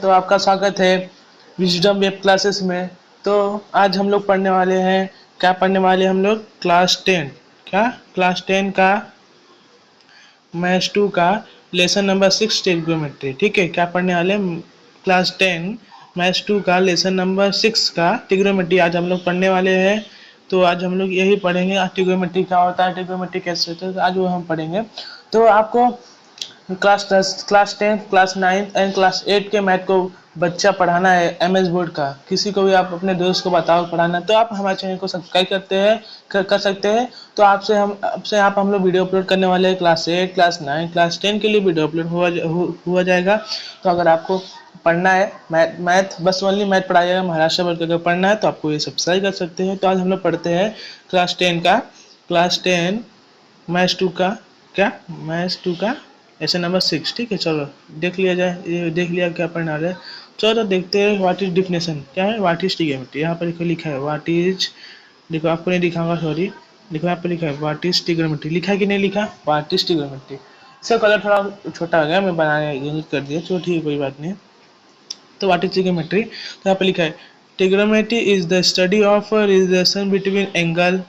तो आपका स्वागत है विजडम वेब क्लासेस में। तो आज हम लोग पढ़ने वाले हैं, क्या पढ़ने वाले हम लोग? क्लास 10। क्या? क्लास 10 का मैथ्स 2 का लेसन नंबर 6 ट्रिग्नोमेट्री। ठीक है, क्या पढ़ने वाले? क्लास 10 मैथ्स 2 का लेसन नंबर 6 का ट्रिग्नोमेट्री आज हम लोग पढ़ने वाले हैं। तो आज हम लोग यही पढ़ेंगे, ट्रिग्नोमेट्री क्या होता है, ट्रिग्नोमेट्री कैसे होता है, तो आज वो हम पढ़ेंगे। तो आपको क्लास 10, क्लास 9 एंड क्लास 8 के मैथ को बच्चा पढ़ाना है MS बोर्ड का, किसी को भी आप अपने दोस्त को बताओ पढ़ाना, तो आप हमारे चैनल को सब्सक्राइब करते हैं, कर सकते हैं। तो आपसे हम लोग वीडियो अपलोड करने वाले हैं। क्लास 8, क्लास 9, क्लास 10 के लिए वीडियो अपलोड हुआ जाएगा। तो अगर आपको पढ़ना है मैथ बस ओनली मैथ पढ़ाया जाएगा, महाराष्ट्र बोर्ड का अगर पढ़ना है तो आपको ये सब्सक्राइब कर सकते हैं। तो आज हम लोग पढ़ते हैं क्लास 10 मैथ्स 2 का, क्या मैथ्स 2 का ऐसे नंबर 6। ठीक है, चलो देख लिया जाए, ये देख लिया क्या पढ़ने वाले हैं। चलो देखते हैं व्हाट इज डिफिनेशन, क्या है व्हाट इज ट्रिग्नोमेट्री। यहाँ पर लिखा है व्हाट इज, देखो आपको नहीं लिखा होगा, सॉरी, देखो यहाँ पर लिखा है व्हाट इज ट्रिग्नोमेट्री, लिखा है कि नहीं लिखा? What is trigonometry. इसका कलर थोड़ा छोटा हो गया, मैं बनाने यूज कर दिया, चलो ठीक है, कोई बात नहीं। तो व्हाट इज ट्रिग्नोमेट्री, तो यहाँ पर लिखा है trigonometry is the study of relation between angle,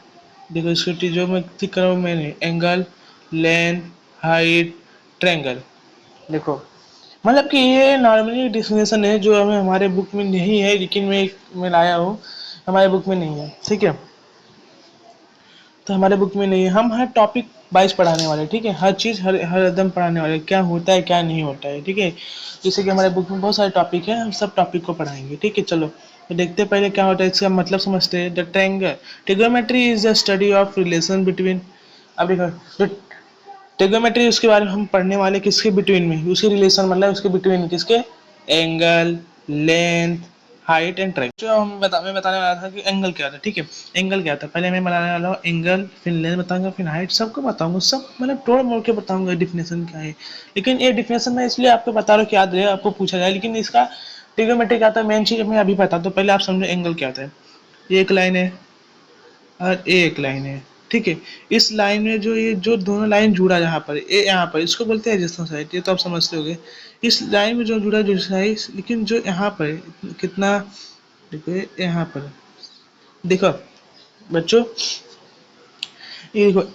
देखो इसको जो मैं ठीक कर रहा हूँ मैंने, एंगल, लेंथ, हाइट, ट्रायंगल। देखो मतलब कि ये नॉर्मली डिफिनेशन है जो हमें हमारे बुक में नहीं है, लेकिन मैं लाया हूँ, हमारे बुक में नहीं है। ठीक है, तो हमारे बुक में नहीं है, हम हर टॉपिक वाइज पढ़ाने वाले। ठीक है, हर चीज़ हर हर एकदम पढ़ाने वाले, क्या होता है क्या नहीं होता है। ठीक है, जैसे कि हमारे बुक में बहुत सारे टॉपिक हैं, हम सब टॉपिक को पढ़ाएंगे। ठीक है, चलो तो देखते हैं पहले क्या होता है, इसका मतलब समझते हैं। The triangle trigonometry is the study of relation between, अब देखो जो ट्रिग्नोमेट्री उसके बारे में हम पढ़ने वाले, किसके बिटवीन में, उसके रिलेशन मतलब उसके बिटवीन में किसके, angle, length, height and triangle. जो मैं बताने वाला था कि एंगल क्या था। ठीक है, एंगल क्या था, पहले मैं बताने वाला हूँ एंगल, फिर लेंथ बताऊंगा, फिर हाइट, सबको बताऊंगा, सब मतलब तोड़ मोड़ के बताऊंगा डिफिनेशन क्या है। लेकिन ये डिफिनेशन मैं इसलिए आपको बता रहा हूँ कि याद रहे, आपको पूछा जाए। लेकिन इसका ट्रिग्नोमेट्री क्या था, मेन चीज मैं अभी बता दूँ, पहले आप समझो एंगल क्या था। ये एक लाइन है और ये एक लाइन है। ठीक है, इस लाइन में जो ये जो दोनों लाइन जुड़ा यहाँ पर, ये यहाँ पर इसको बोलते हैं एडजेसेंट साइड, ये तो आप समझते होंगे। इस लाइन में जो जुड़ा जो साइड, लेकिन जो यहाँ पर कितना, देखो यहाँ पर देखो बच्चों, ये देखो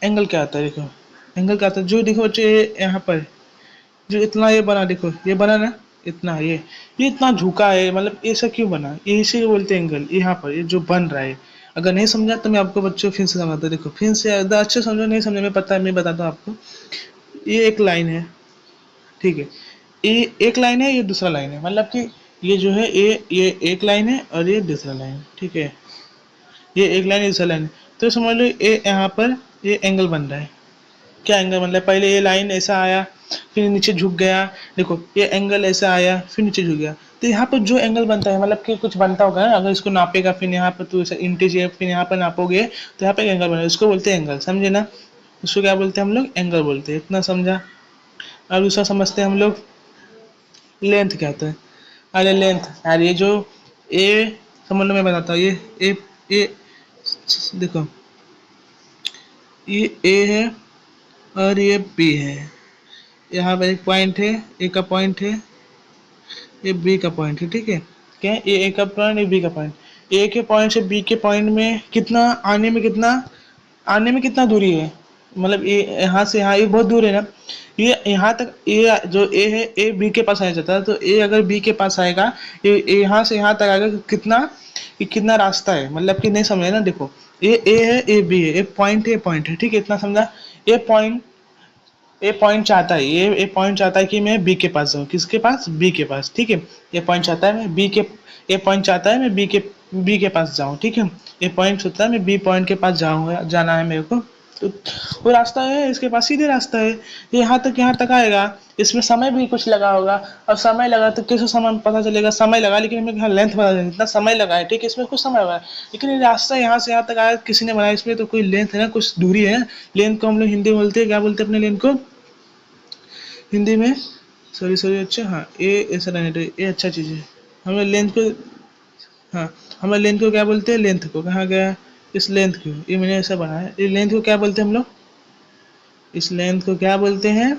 एंगल क्या आता है, देखो एंगल क्या आता है, जो देखो बच्चों ये यहाँ पर जो इतना ये बना, देखो ये बना ना, इतना ये इतना झुका है, मतलब ऐसा क्यों बना, ये इसी बोलते हैं एंगल। यहाँ पर ये जो बन रहा है, अगर नहीं समझा तो मैं आपको बच्चों फिर से समझाता हूँ। देखो फिर से ज़्यादा अच्छे समझो, नहीं समझे में पता है, मैं बताता हूँ आपको। ये एक लाइन है, ठीक है, ये एक लाइन है, ये दूसरा लाइन है, मतलब कि ये जो है ये एक लाइन है और ये दूसरा लाइन है। ठीक है, ये एक लाइन, ये दूसरा लाइन है, तो समझ लो ये यहाँ पर ये एंगल बन रहा है। क्या एंगल मतलब, पहले ये लाइन ऐसा आया, फिर नीचे झुक गया, देखो ये एंगल ऐसा आया, फिर नीचे झुक गया, तो यहाँ पर जो एंगल बनता है, मतलब कि कुछ बनता होगा ना, अगर इसको नापेगा, फिर यहाँ पर तो इंटेज है, फिर यहाँ पर नापोगे तो यहाँ पर एंगल बनेगा, उसको बोलते हैं एंगल, समझे ना? उसको क्या बोलते हैं हम लोग? एंगल बोलते हैं, इतना समझा। और दूसरा समझते हैं हम लोग लेंथ क्या होता है। अरे लेंथ यार, ये जो ए, समझ लो मैं बताता हूँ, ये देखो, ये ए है और ये बी है, यहाँ पर एक पॉइंट है, ए का पॉइंट है, ये बी का पॉइंट है। ठीक है, क्या है, ए का पॉइंट, ये बी का पॉइंट। ए के पॉइंट से बी के पॉइंट में कितना आने में कितना दूरी है, मतलब ये यहाँ से यहाँ, ये बहुत दूर है ना, ये यहाँ तक, ये जो ए है, ए बी के पास आया जाता है, तो ए अगर बी के पास आएगा, ये यहाँ से यहाँ तक आएगा, कितना, ये कितना रास्ता है, मतलब कि नहीं समझे ना। देखो ये ए है, ए बी है, ये पॉइंट है, ठीक है, इतना समझा। ये पॉइंट ए पॉइंट चाहता है, ये पॉइंट चाहता है कि मैं बी के पास जाऊँ, किसके पास, बी के पास। ठीक है, ये पॉइंट चाहता है मैं बी के, ये पॉइंट चाहता है मैं बी के पास जाऊँ। ठीक है, ये पॉइंट सोचता है मैं बी पॉइंट के पास जाऊँगा, जाना है मेरे को, तो वो रास्ता है, इसके पास सीधे रास्ता है, ये यहाँ तक आएगा। इसमें समय भी कुछ लगा होगा, अब समय लगा तो कैसे समय पता चलेगा, समय लगा, लेकिन हमें यहाँ लेंथ पता चलेगा, इतना समय लगा है। ठीक है, इसमें कुछ समय लगा है, लेकिन ये रास्ता यहाँ से यहाँ तक आया, किसी ने बनाया, इसमें तो कोई लेंथ है ना, कुछ दूरी है। लेंथ को हम लोग हिंदी में बोलते हैं, क्या बोलते हैं अपने लेंथ को हिंदी में, सॉरी अच्छा, हाँ ये ऐसा रहने दो, ये अच्छा चीज़ है। हमें लेंथ को, हाँ हम लेंथ को क्या बोलते हैं, लेंथ को, कहाँ गया, इस लेंथ को, ये मैंने ऐसा बनाया है, ये लेंथ को क्या बोलते हैं हम लोग, इस लेंथ को क्या बोलते हैं,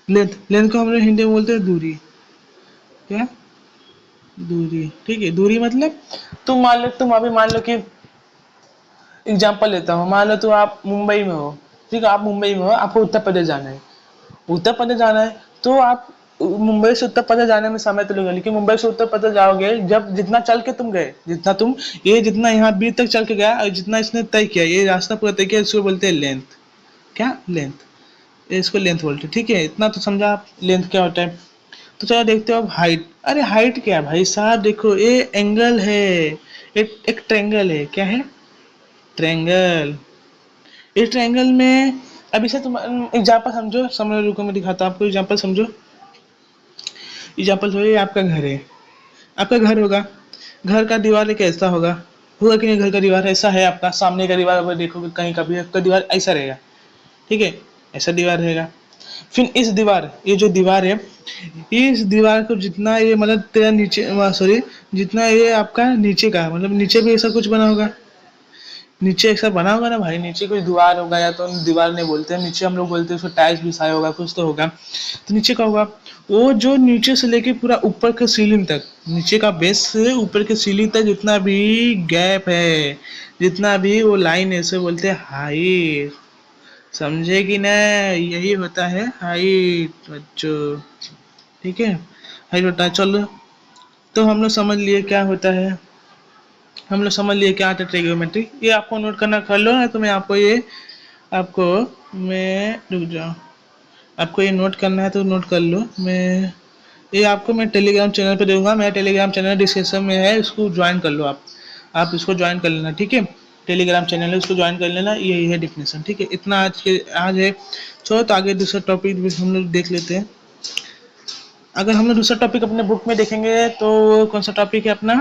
लेंथ। लेंथ को हम लोग हिंदी में बोलते हैं दूरी। क्या, दूरी, ठीक है, दूरी मतलब तुम अभी मान लो कि एग्जाम्पल लेता हूँ, मान लो तो आप मुंबई में हो, ठीक है, आप मुंबई में हो, आपको उत्तर प्रदेश जाना है, उत्तर प्रदेश जाना है, तो आप मुंबई से उत्तर प्रदेश जाने में समय तो लगेगा, लेकिन मुंबई से उत्तर प्रदेश जाओगे जब जितना चल के तुम गए, जितना तुम ये जितना यहाँ बी तक चल के गया और जितना इसने तय किया, ये रास्ता पूरा तय किया, इसको बोलते हैं लेंथ। क्या, लेंथ, इसको लेंथ बोलते हैं, ठीक है, इतना तो समझा आप लेंथ क्या होता है। तो चलो देखते हो अब हाइट। अरे हाइट क्या है भाई साहब, देखो ये एंगल है, एक ट्रेंगल है, क्या है, ट्रेंगल। इस ट्रायंगल में, अब इसे तुम एग्जांपल समझो, समझो, रुको मैं दिखाता हूँ आपको एग्जांपल, समझो। एग्जांपल ये आपका घर है, आपका घर होगा, घर का दीवार एक ऐसा होगा कि नहीं, घर का दीवार ऐसा है, आपका सामने का दीवार अगर देखोगे कहीं का भी आपका दीवार ऐसा रहेगा, ठीक है, ऐसा दीवार रहेगा। फिर इस दीवार, ये जो दीवार है, इस दीवार को जितना ये मतलब तेरा नीचे, सॉरी, जितना ये आपका नीचे का मतलब नीचे भी ऐसा कुछ बना होगा, नीचे ऐसा बना होगा ना भाई, नीचे कुछ दीवार होगा, या तो दीवार नहीं बोलते हैं, नीचे हम लोग बोलते हैं उसको टाइल्स बिछाया होगा, कुछ तो होगा। तो नीचे का होगा, वो जो नीचे से लेके पूरा ऊपर के सीलिंग तक, नीचे का बेस से ऊपर के सीलिंग तक जितना भी गैप है, जितना भी वो लाइन है, उसे बोलते हैं हाइट। समझे कि ना, यही होता है हाइट बच्चों, ठीक है, हाइट होता है। चलो, तो हम लोग समझ लिए क्या होता है, हम लोग समझ लिए क्या आता है ट्रिग्नोमेट्री। ये आपको नोट करना कर लो ना, तो मैं आपको ये, आपको मैं रुक जाओ, आपको ये नोट करना है तो नोट कर लो। ये आपको मैं टेलीग्राम चैनल पे दूंगा, मेरा टेलीग्राम चैनल डिस्क्रिप्शन में है, इसको ज्वाइन कर लो आप इसको ज्वाइन कर लेना, ठीक है, टेलीग्राम चैनल है, उसको ज्वाइन कर लेना, यही है डिफिनेशन, ठीक है, इतना आज है। चलो तो आगे दूसरा टॉपिक भी हम लोग देख लेते हैं। अगर हम लोग दूसरा टॉपिक अपने बुक में देखेंगे तो कौन सा टॉपिक है अपना,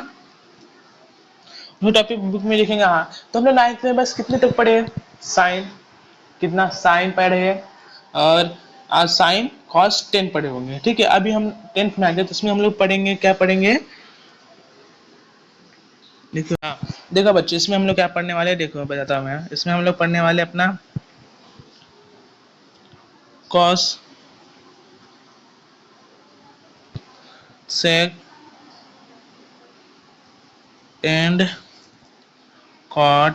वो टॉपिक बुक में लिखेंगे, हाँ। तो हम लोग नाइन्थ में बस कितने तक पढ़े, साइन, कितना साइन पढ़े हैं, और आज साइन कॉस 10 पढ़े होंगे, ठीक है। अभी हम 10th में आ गए, तो इसमें हम लोग पढ़ेंगे, क्या पढ़ेंगे, देखो, हाँ, देखो बच्चे, इसमें हम लोग क्या पढ़ने वाले हैं, देखो बताता हूँ मैं, इसमें हम लोग पढ़ने वाले अपना cos, sec and cot,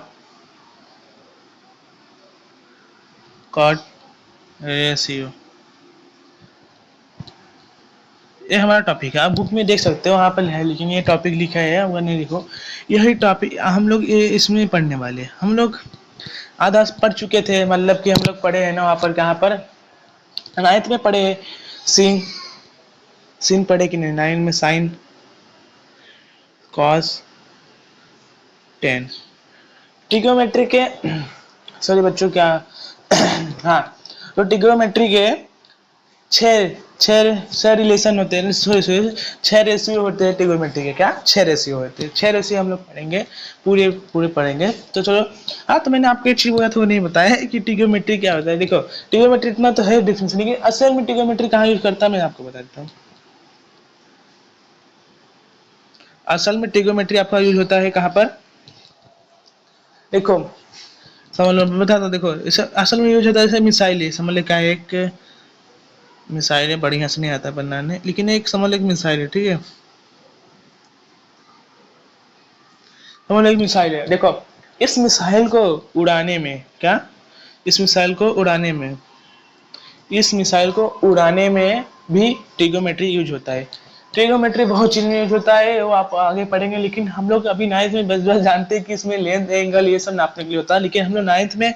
cot ratio, ये हमारा टॉपिक है। आप बुक में देख सकते हो, वहाँ पर है, लेकिन ये टॉपिक लिखा है, अगर नहीं लिखो, यही टॉपिक हम लोग ये इसमें पढ़ने वाले हैं। हम लोग आधा पढ़ चुके थे, मतलब कि हम लोग पढ़े हैं ना वहाँ पर, कहाँ पर, नाइन्थ में पढ़े हैं, सीन, सीन पढ़े कि नहीं, नाइन में साइन कॉस 10, ट्रिग्नोमेट्री के, सॉरी बच्चों क्या, हाँ, तो ट्रिग्नोमेट्री के छः छः छः रिलेशन होते हैं, सॉरी सॉरी, छः रेशियो होते हैं ट्रिग्नोमेट्री के, क्या, छः रेशियो होते हैं, छः रेशियो हम लोग पढ़ेंगे, पूरे पूरे पढ़ेंगे। तो चलो, हाँ, तो मैंने आपको एक चीज़ बोला था, वो नहीं बताया है कि ट्रिग्नोमेट्री क्या होता है। देखो, ट्रिग्नोमेट्री इतना तो है डिफरेंस, लेकिन असल में ट्रिग्नोमेट्री कहाँ यूज करता है, मैं आपको बता देता हूँ। असल में ट्रिग्नोमेट्री आपका यूज होता है कहाँ पर, देखो, समझ लो, मैं बताता हूँ, देखो, इसे असल में यूज होता है, जैसे मिसाइल है, समझ लो क्या है, एक मिसाइल है, बढ़िया से नहीं आता बनाने, लेकिन एक समझ लो एक मिसाइल है, ठीक है, समझ लो एक मिसाइल है, देखो, इस मिसाइल को उड़ाने में, क्या, इस मिसाइल को उड़ाने में, इस मिसाइल को उड़ाने में भी ट्रिग्नोमेट्री यूज होता है। ट्रिग्नोमेट्री बहुत चीज में यूज होता है, वो आप आगे पढ़ेंगे, लेकिन हम लोग अभी नाइन्थ में बस बस जानते हैं कि इसमें लेंथ एंगल ये सब नापने के लिए होता है, लेकिन हम लोग नाइन्थ में,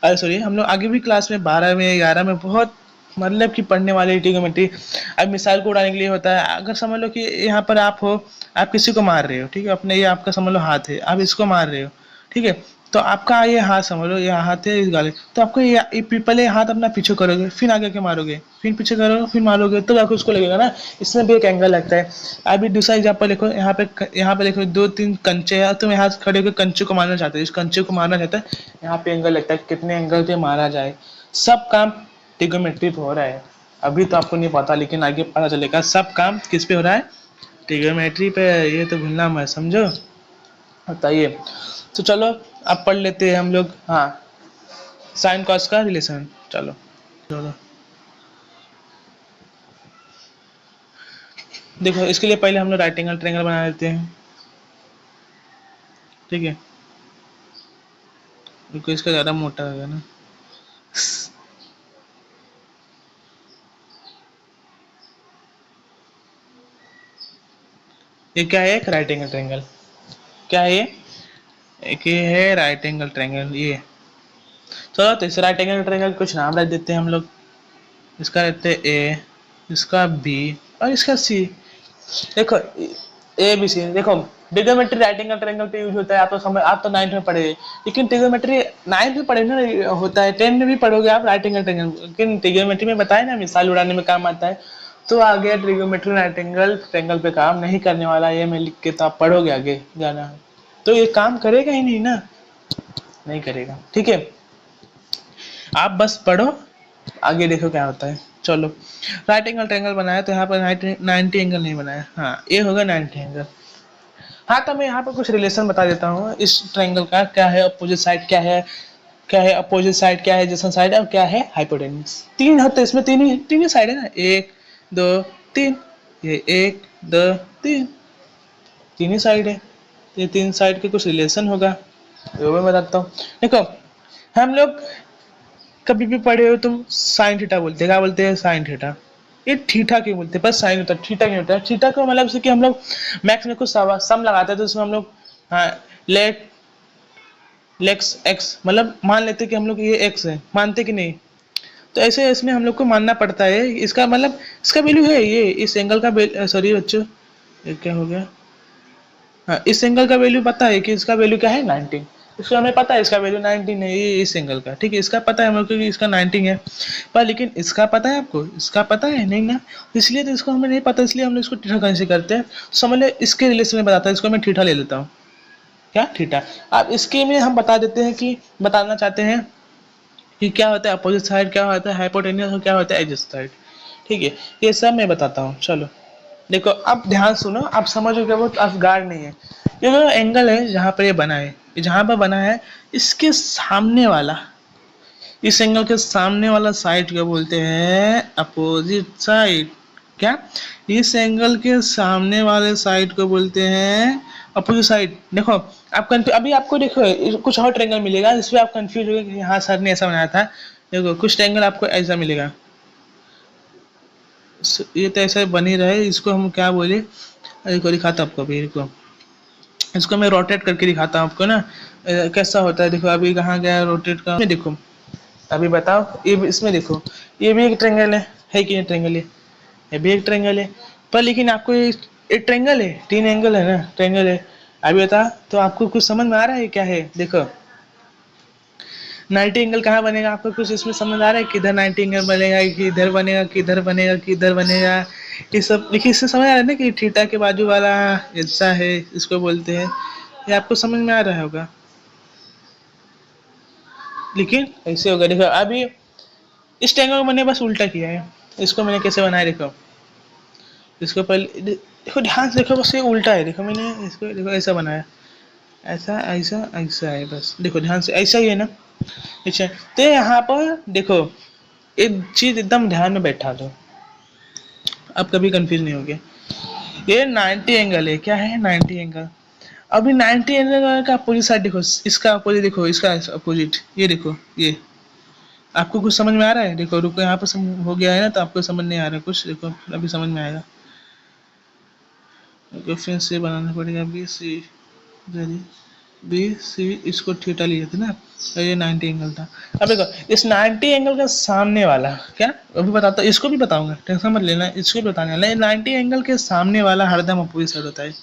अरे सॉरी, हम लोग आगे भी क्लास में 12 में 11 में बहुत मतलब कि पढ़ने वाले ट्रिग्नोमेट्री। अब मिसाइल को उड़ाने के लिए होता है, अगर समझ लो कि यहाँ पर आप हो, आप किसी को मार रहे हो, ठीक है, अपने ये आपका समझ लो हाथ है, आप इसको मार रहे हो, ठीक है, तो आपका ये हाथ समझ लो, ये हाथ है इस गाले, तो आपको ये पहले हाथ अपना पीछे करोगे, फिर आगे के मारोगे, फिर पीछे करोगे, फिर मारोगे, तो जाकर उसको लगेगा ना, इसमें भी एक एंगल लगता है। अभी दूसरा एग्जाम्पल देखो, यहाँ पे देखो, दो तीन कंचे है, तुम यहाँ खड़े होकर कंचे को मारना चाहते हो, इस कंचे को मारना चाहता है, यहाँ पे एंगल लगता है, कितने एंगल पे मारा जाए, सब काम ट्रिग्नोमेट्री पे हो रहा है। अभी तो आपको नहीं पता, लेकिन आगे पता चलेगा, सब काम किस पे हो रहा है, ट्रिग्नोमेट्री पे, ये तो भूलना मत, समझो, बताइए। तो चलो, अब पढ़ लेते हैं हम लोग, हाँ, साइन कॉस का रिलेशन, चलो चलो, देखो इसके लिए पहले हम लोग राइट एंगल ट्रायंगल बना लेते हैं, ठीक है। क्योंकि इसका ज़्यादा मोटा होगा ना। ये क्या है, एक राइट एंगल ट्रायंगल। क्या है ये? एक ये है राइट एंगल ट्रायंगल ये। चलो तो इस राइट एंगल ट्रायंगल कुछ नाम रख देते हैं हम लोग। इसका रहते हैं ए, इसका बी और इसका सी। देखो ए बी सी, देखो ट्रिग्नोमेट्री राइट एंगल ट्रायंगल पे यूज होता है। आप तो समझ, आप तो 9th में पढ़े, लेकिन ट्रिग्नोमेट्री 9th में पढ़े ना होता है, 10th में भी पढ़ोगे आप राइट एंगल ट्रायंगल। लेकिन ट्रिग्नोमेट्री में बताया ना मिसाल उड़ाने में काम आता है, तो आगे ट्रिग्नोमेट्री राइट एंगल ट्रायंगल पे काम नहीं करने वाला, ये मैं लिख के तो आप पढ़ोगे आगे जाना, तो ये काम करेगा ही नहीं ना, नहीं करेगा, ठीक है। आप बस पढ़ो, आगे देखो क्या होता है। चलो राइट एंगल ट्रायंगल बनाया, तो यहाँ पर 90 एंगल नहीं बनाया, हाँ ये होगा 90 एंगल। हाँ तो मैं यहाँ पर कुछ रिलेशन बता देता हूँ इस ट्रायंगल का, क्या है अपोजिट साइड, क्या है अपोजिट साइड, क्या है एडजेसेंट साइड, और क्या है हाइपोटेन्यूज। तीन होते हैं इसमें, तीन ही साइड है ना, एक दो तीन, ये एक दो तीन, तीन ही साइड है। ये तीन साइड के कुछ रिलेशन होगा, वो मैं बताता हूँ। देखो हम लोग कभी भी पढ़े हो तुम साइन थीटा बोलते हैं, क्या बोलते हैं साइन थीटा। ये थीटा क्यों बोलते हैं, बस साइन होता है, थीटा क्यों होता है। थीटा को मतलब से कि हम लोग मैक्स में कुछ सम लगाते हैं, तो उसमें हम लोग हाँ लेट लेक्स एक्स मतलब मान लेते कि हम लोग ये एक्स है, मानते कि नहीं। तो ऐसे इसमें हम लोग को मानना पड़ता है, इसका मतलब इसका वैल्यू है ये, इस एंगल का सॉरी बच्चों, ये क्या हो गया, हाँ इस एंगल का वैल्यू पता है कि इसका वैल्यू क्या है 19। इसको हमें पता है इसका वैल्यू 19 है, ये इस एंगल का, ठीक है। इसका पता है हम लोग को कि इसका 19 है, पर लेकिन इसका पता है आपको, इसका पता है नहीं ना, इसलिए तो इसको हमें नहीं पता, इसलिए हम लोग इसको थीटा कंसीडर करते हैं। समझ ले इसके रिलेशन में बताता है, इसको मैं थीटा ले लेता हूँ, क्या थीटा। अब इसके में हम बता देते हैं कि बताना चाहते हैं कि क्या होता है अपोजिट साइड, क्या होता है हाइपोटेन्यूज, और क्या होता है एडजेसेंट साइड, ठीक है। ये सब मैं बताता हूँ। चलो देखो अब ध्यान सुनो, आप समझोगे, वो अफगार नहीं है। ये जो एंगल है जहाँ पर ये बना है, ये जहाँ पर बना है, इसके सामने वाला, इस एंगल के सामने वाला साइड क्या बोलते हैं, अपोजिट साइड। क्या, इस एंगल के सामने वाले साइड को बोलते हैं अपोजिट साइड। देखो आप अभी आपको देखो कुछ और ट्रायंगल मिलेगा जिसमें आप कंफ्यूज हो गए कि हाँ सर ने ऐसा बनाया था। देखो कुछ ट्रायंगल आपको ऐसा मिलेगा, ये तो ऐसा बन ही रहे, इसको हम क्या बोले, देखो दिखाता आपको अभी, देखो इसको मैं रोटेट करके दिखाता हूँ आपको ना, कैसा होता है। देखो अभी कहाँ गया रोटेट का, देखो अभी बताओ, ये इसमें देखो, ये भी एक ट्रायंगल है कि नहीं ट्रायंगल है, ये भी एक ट्रायंगल है, पर लेकिन आपको ये एक ट्रायंगल है, तीन एंगल है ना, ट्रायंगल है। अभी बता, तो आपको कुछ समझ में आ रहा है क्या है। देखो 90 एंगल कहाँ बनेगा, आपको कुछ इसमें समझ आ रहा है, किधर 90 एंगल बनेगा, किधर बनेगा, किधर बनेगा, किधर बनेगा, ये सब देखिए, इससे समझ आ रहा है ना कि थीटा के बाजू वाला ऐसा है, इसको बोलते हैं। ये आपको समझ में आ रहा होगा, लेकिन ऐसे होगा। देखो अभी इस ट्रायंगल को मैंने बस उल्टा किया है, इसको मैंने कैसे बनाया देखो, इसको पहले देखो ध्यान से देखो, बस ये उल्टा है, देखो मैंने इसको देखो ऐसा बनाया, ऐसा ऐसा ऐसा है, बस देखो ध्यान से ऐसा ही है ना। अच्छा तो यहाँ पर देखो एक चीज एकदम ध्यान में बैठा दो, अब कभी कंफ्यूज नहीं होगे। ये 90 एंगल है, क्या है 90 एंगल। अभी 90 एंगल का अपोजिट साइड देखो, इसका अपोजिट देखो, इसका अपोजिट ये देखो, ये आपको कुछ समझ में आ रहा है। देखो रुको यहाँ पर हो गया है ना, तो आपको समझ नहीं आ रहा है कुछ, देखो अभी समझ में आएगा। तो फिर से बनाना पड़ेगा बी सी, बी सी, इसको थीटा लिए थे ना, और ये 90 एंगल था। अब देखो इस 90 एंगल का सामने वाला क्या, अभी बताता, इसको भी बताऊंगा, टेंशन मत लेना, इसको भी बताने वाला। 90 एंगल के सामने वाला हरदम अपोजिट साइड होता है,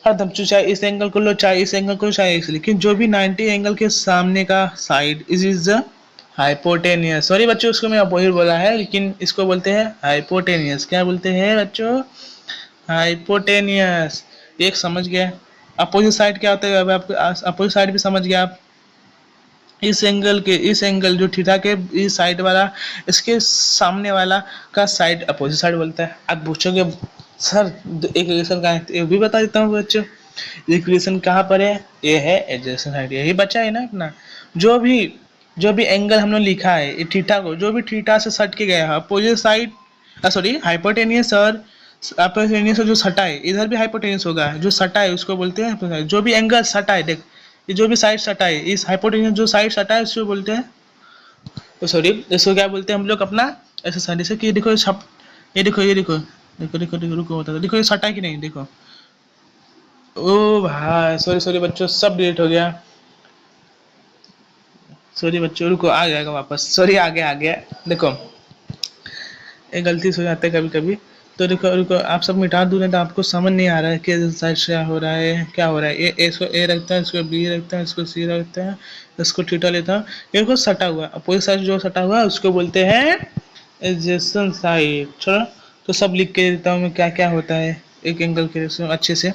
हरदम, चाहे इस एंगल को लो, चाहे इस एंगल को लो, चाहे इस, लेकिन जो भी 90 एंगल के सामने का side is the hypotenuse. Sorry बच्चों, उसको मैं अपोजिट बोला है, लेकिन इसको बोलते हैं हाइपोटेनियस। क्या बोलते हैं बच्चों, हाइपोटेनियस। एक समझ गया। अपोजिट साइड क्या होता है, अब आप अपोजिट साइड भी समझ गया आप। इस एंगल जो थीटा के इस साइड वाला, इसके सामने वाला का साइड अपोजिट साइड बोलता है। आप पूछोगे सर एक रिलेशन कहाँ है, ये भी बता देता हूँ बच्चों। एक रिलेशन कहाँ पर है, ये है एडजेसेंट साइड, यही बचा है ना अपना। जो भी जो भी एंगल हमने लिखा है थीटा को, जो भी थीटा से सट के गया है अपोजिट साइड, सॉरी हाइपोटेनियस और हाइपोटेनियस जो सटा है, इधर भी हाइपोटेनियस होगा, जो सटा है उसको बोलते हैं hypotenuse। जो भी एंगल सटा है, देख ये जो भी साइड सटा है, इस हाइपोटेनियस जो साइड सटा है उसको बोलते हैं, तो सॉरी इसको क्या बोलते हैं हम लोग अपना, ऐसा साइड, जैसे कि ये देखो ये देखो ये देखो देखो देखो देखो रुको बता दो, देखो ये सटा है कि नहीं, देखो। ओ भाई सॉरी सॉरी बच्चों, सब डिलीट हो गया। सॉरी बच्चों, रुको आ जाएगा वापस, सॉरी आ गया। देखो ये गलती से हो जाता है कभी कभी। तो देखो रुको, आप सब मिटा दूँ ना, तो आपको समझ नहीं आ रहा है कि साइड से क्या हो रहा है, क्या हो रहा है। ये इसको ए रखता है, इसको बी रखता है, इसको सी रखता है, इसको थीटा लेता हूँ, ये को सटा हुआ, अपोजिट साइड जो सटा हुआ है उसको बोलते हैं एडजेसेंट साइड। चलो तो सब लिख के देता हूँ मैं, क्या क्या होता है एक एंगल के अच्छे से।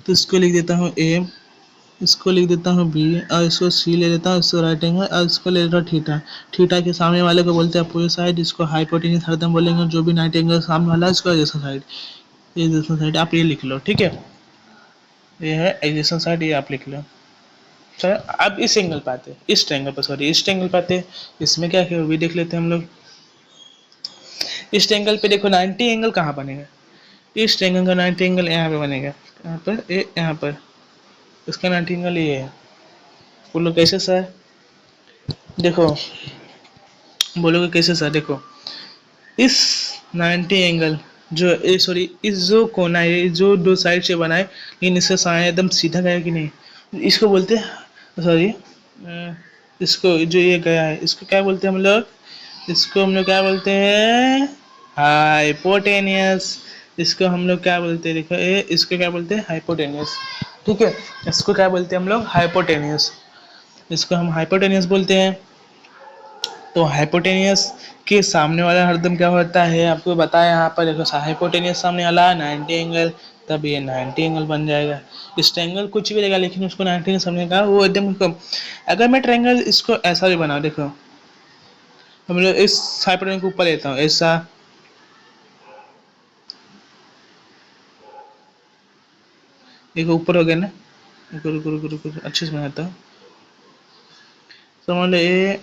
तो इसको लिख देता हूँ ए, इसको लिख देता हूँ बी, और इसको सी ले लेता हूँ, इसको राइट एंगल, और इसको ले लेता हूँ थीटा। थीटा के सामने वाले को बोलते हैं अपोजिट साइड, इसको हाइपोटेन्यूस हरदम बोलेंगे, जो भी 90 एंगल सामने वाला है इसको एडजेसेंट साइड। एडजेसेंट साइड आप ये लिख लो, ठीक है, ये है एडजेसेंट साइड, ये आप लिख लो। चलो अब इस एंगल पे आते हैं, इस ट्रायंगल पर, सॉरी इस ट्रायंगल पे आते हैं। इसमें क्या क्या भी देख लेते हैं हम लोग। इस ट्रायंगल पे देखो 90 एंगल कहाँ बनेगा, इस ट्रायंगल का 90 एंगल यहाँ पे बनेगा, यहाँ पर ये, यहाँ पर इसका 90 एंगल ये है। बोलो कैसे सर, देखो बोलोगे कैसे सर, देखो इस 90 एंगल जो सॉरी इस जो कोना है, जो दो साइड से बना है, लेकिन इसका साया एकदम सीधा गया कि नहीं, इसको बोलते हैं, सॉरी इसको जो ये गया है इसको क्या बोलते हैं हम लोग, इसको हम लोग क्या बोलते हैं, हाइपोटेनियस। इसको हम लोग क्या बोलते हैं, देखो ये इसको क्या बोलते हैं, हाइपोटेनियस। ठीक है, इसको क्या बोलते हैं हम लोग, हाइपोटेनियस। इसको हम हाइपोटेनियस बोलते हैं। तो हाइपोटेनियस के सामने वाला हरदम क्या होता है, आपको बताया यहाँ पर, देखो हाइपोटेनियस सामने वाला 90 एंगल, तब ये 90 एंगल बन जाएगा। इस ट्रायंगल कुछ भी रहेगा, लेकिन उसको 90 एंगल सामने का वो एकदम कम। अगर मैं ट्रायंगल इसको ऐसा भी बनाऊँ, देखो हम लोग इस हाइपोटेनियस को ऊपर लेता हूँ ऐसा, देखो ऊपर हो गया ना, रुको रुको रुको रुको अच्छे से बनाता हूँ। समझ लो ये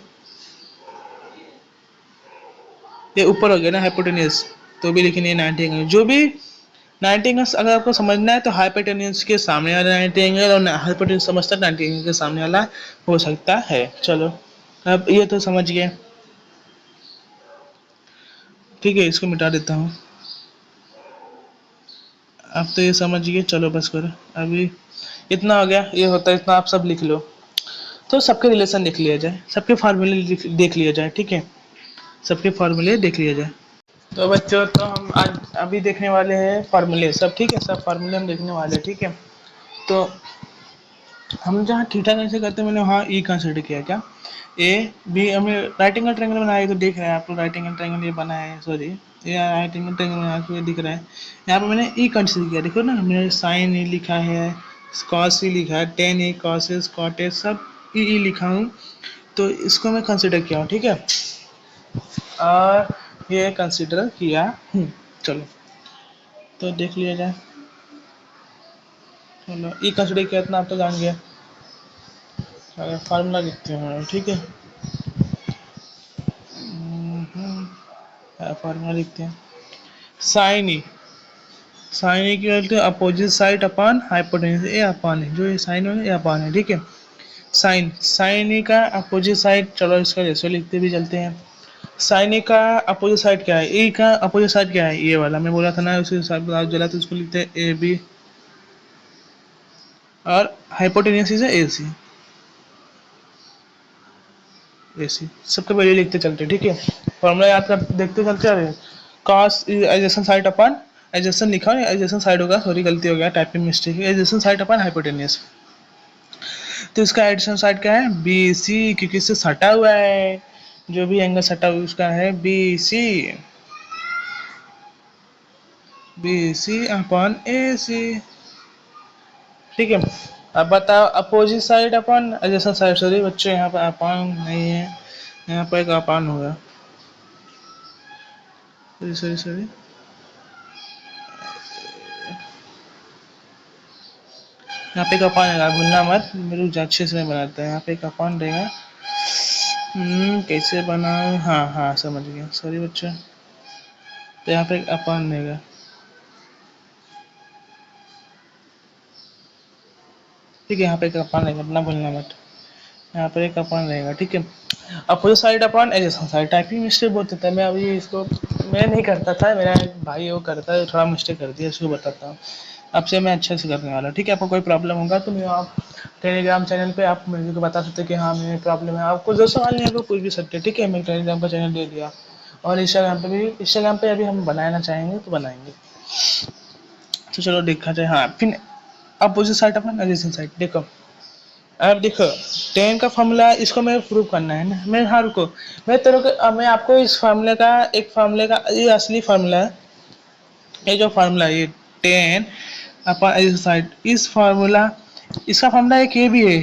ऊपर हो गया ना हाइपोटेनियस, तो भी लेकिन ये 90 एंगल, जो भी 90 एंगल अगर आपको समझना है तो हाइपोटेनियस के सामने वाला 90 एंगल, और हाइपोटेनियस समझता है 90 एंगल के सामने वाला हो सकता है। चलो अब ये तो समझ गए, ठीक है इसको मिटा देता हूँ। अब तो ये समझ गए, चलो बस करो, अभी इतना हो गया, ये होता है इतना, आप सब लिख लो। तो सबके रिलेशन देख लिया जाए, सबके फार्मूले देख लिया जाए, ठीक है, सबके फार्मूले देख लिया जाए। तो बच्चों तो हम आज अभी देखने वाले हैं फार्मूले सब, ठीक है, सब फार्मूले हम देखने वाले हैं, ठीक है। तो हम जहाँ थीटा कैसे करते हैं, मैंने वहाँ ई कंसिडर किया, क्या ए बी, हमें राइट एंगल ट्रायंगल बनाया, तो देख रहे हैं आप लोग राइट एंगल ट्रायंगल ये बना है, सॉरी ये राइट एंगल ट्रायंगल बना के दिख रहा है। यहाँ पे मैंने ई कंसिडर किया, देखो ना मैंने साइन ई लिखा है, कॉस ई लिखा है, tan A cos A cot A सब ई लिखा हूँ, तो इसको मैं कंसिडर किया हूँ, ठीक है, और ये कंसिडर किया हूँ। चलो तो देख लिया जाए, चलो ई कंसिडर किया इतना आप तो जान गया। अगर फार्मूला लिखते हैं, ठीक है, फार्मूला लिखते हैं, साइन ई, साइन ए की value opposite side upon hypotenuse, A upon है, जो ये साइन है ये अपॉन है, ठीक है। साइन साइन ए का अपोजिट साइड, चलो इसका रेशो लिखते भी चलते हैं। साइन ए का अपोजिट साइड क्या है, ए का अपोजिट साइड क्या है, ये वाला मैं बोला था ना, उसी हिसाब से जला, तो इसको लिखते हैं ए बी, और हाइपोटेन्यूज से ए सी, ए सी सबके वैल्यू लिखते चलते, ठीक है। फॉर्मूला याद कर देखते चलते आ रहे, cos adjacent side upon, adjacent लिखा है एडजेसेंट साइड होगा, सॉरी गलती हो गया, टाइपिंग मिस्टेक है, एडजेसेंट साइड अपॉन हाइपोटेन्यूज। तो इसका एडजेसेंट साइड क्या है, बी सी, क्योंकि इससे सटा हुआ है, जो भी एंगल सटा हुआ उसका है B C, B C upon A C, ठीक है। अब बताओ opposite side upon adjacent side, sorry बच्चों यहाँ पर अपॉन नहीं है, यहाँ पर एक अपॉन होगा, सॉरी सॉरी सॉरी, यहाँ पे एक अपॉन रहेगा, भूलना मत, मेरे अच्छे से बनाता है, यहाँ पे एक अपॉन रहेगा। कैसे बनाऊँ, हाँ हाँ समझ गया, सॉरी बच्चों, तो यहाँ पे एक अपॉन रहेगा, ठीक है, यहाँ पे एक अपन रहेगा, अपना भूलना मत, यहाँ पर एक अपन रहेगा, ठीक है। अपोजिट साइड अपन एडजेसेंट साइड, टाइपिंग मिस्टेक बहुत होता है, मैं अभी इसको मैं नहीं करता था, मेरा एक भाई वो करता है, थोड़ा मिस्टेक कर दिया, इसको बताता हूँ। अब से मैं अच्छे से करने वाला, ठीक है। आपको कोई प्रॉब्लम होगा तो मैं आप टेलीग्राम चैनल पे आप मेरे को बता सकते हैं कि हाँ मेरी प्रॉब्लम है, आपको जो सवाल नहीं है आपको पूछ भी सकते हैं, ठीक है। मैं टेलीग्राम का चैनल दे दिया, और इंस्टाग्राम पे अभी हम बनाना चाहेंगे तो बनाएंगे। तो चलो देखा जाए। हाँ, फिर अपोजिट साइड अपन एडजेसेंट साइड देखो। अब देखो 10 का फॉर्मूला, इसको मैं प्रूव करना है ना, मैं हाँ रुको, मैं आपको इस फार्मूले का ये असली फार्मूला है, ये जो फार्मूला ये 10 अपन एडजेसेंट साइड, इस फार्मूला इसका फार्मूला एक ये भी है,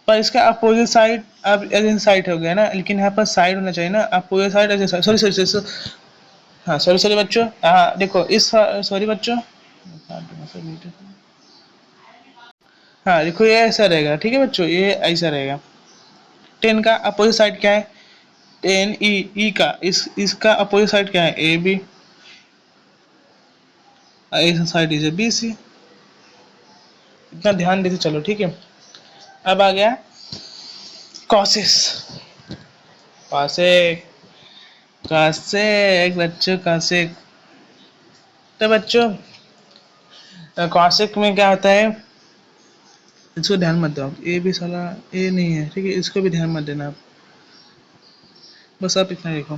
पर इसका अपोजिट साइड अब एडजेसेंट साइड हो गया ना, लेकिन यहाँ पर साइड होना चाहिए ना, opposite side adjacent side, sorry sorry sorry, हाँ सॉरी बच्चों, हाँ देखो इस सॉरी बच्चों, हाँ देखो ये ऐसा रहेगा, ठीक है बच्चों, ये ऐसा रहेगा। 10 का अपोजिट साइड क्या है, 10 ई का इसका अपोजिट साइड क्या है, A B, side is B C, इतना ध्यान देते चलो, ठीक है। अब आ गया कॉसिस, कॉसेक, कॉसेक बच्चों, कॉसेक। तो बच्चों कॉसेक में क्या होता है, इसको ध्यान मत दो आप, ए भी साला ए नहीं है, ठीक है, इसको भी ध्यान मत देना आप, बस आप इतना देखो।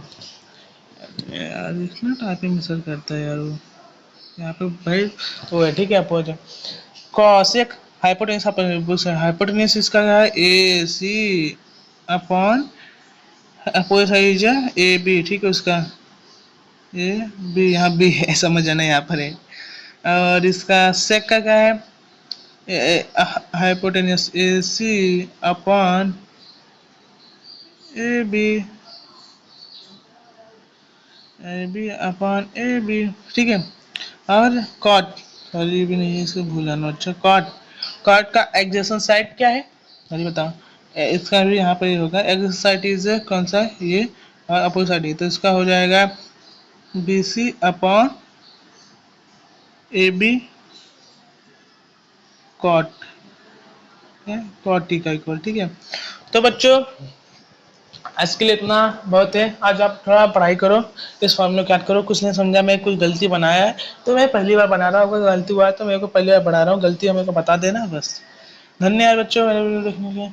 यार इतना टाइपिंग मिसर करता है यार वो, यहाँ पे भाई वो है, ठीक है। आप पहुंचे कॉसेक हाइपोटेन्यूस इसका क्या है, ए सी अपॉन अपोजिट साइड है ए बी, ठीक है, उसका ए बी, यहाँ बी है, समझ जाना यहाँ पर है। और इसका सेक का क्या है, hypotenuse A C upon A B upon A B, ठीक है। और कॉट, सॉरी भी नहीं है, इसको भूलाना, अच्छा कॉट, कॉट का एडजेसेंट साइड क्या है, सॉरी बताओ, इसका भी यहाँ पर ही होगा, एडजेसेंट साइड इज कौन सा है ये, और अपोजिट साइड, तो इसका हो जाएगा B C upon A B cot, cot T का इक्वल, ठीक है। तो बच्चों आज के लिए इतना बहुत है, आज आप थोड़ा पढ़ाई करो, इस फॉर्मूले को याद करो, कुछ नहीं समझा, मैं कुछ गलती बनाया है तो मैं पहली बार बना रहा हूँ, अगर गलती हुआ है तो मेरे को पहली बार बना रहा हूँ, गलती है मेरे को बता देना बस। धन्यवाद बच्चों मेरे वीडियो देखने के लिए।